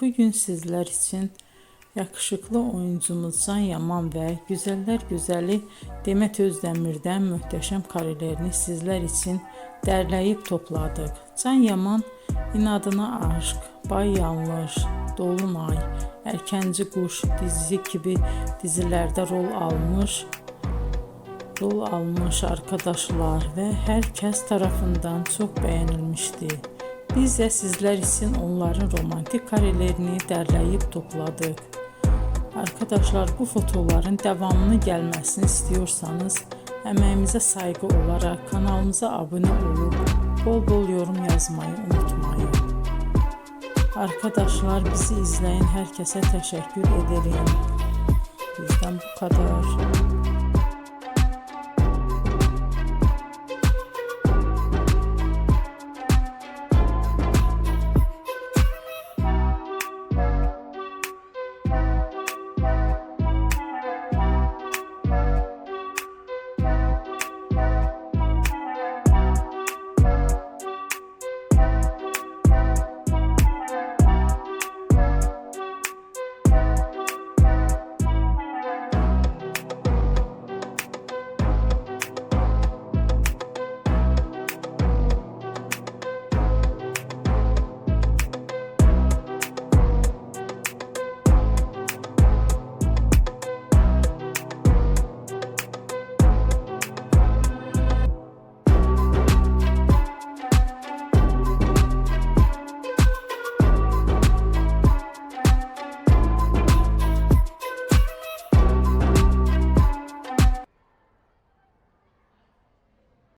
bugün sizler için yakışıklı oyuncumuz Can Yaman ve güzeller güzeli Demet Özdemir'den muhteşem karelerini sizler için derleyip topladık. Can Yaman İnadına Aşk, Bay Yanlış, Dolunay, Erkenci Kuş dizisi gibi dizilerde rol almış arkadaşlar ve herkes tarafından çok beğenilmişti. Biz de sizler için onların romantik karelerini derleyip topladık. Arkadaşlar, bu fotoların devamını gelmesini istiyorsanız emeğimize saygı olarak kanalımıza abone olup bol bol yorum yazmayı unutmayın. Arkadaşlar, bizi izleyen herkese teşekkür ederim. Bizden bu kadar.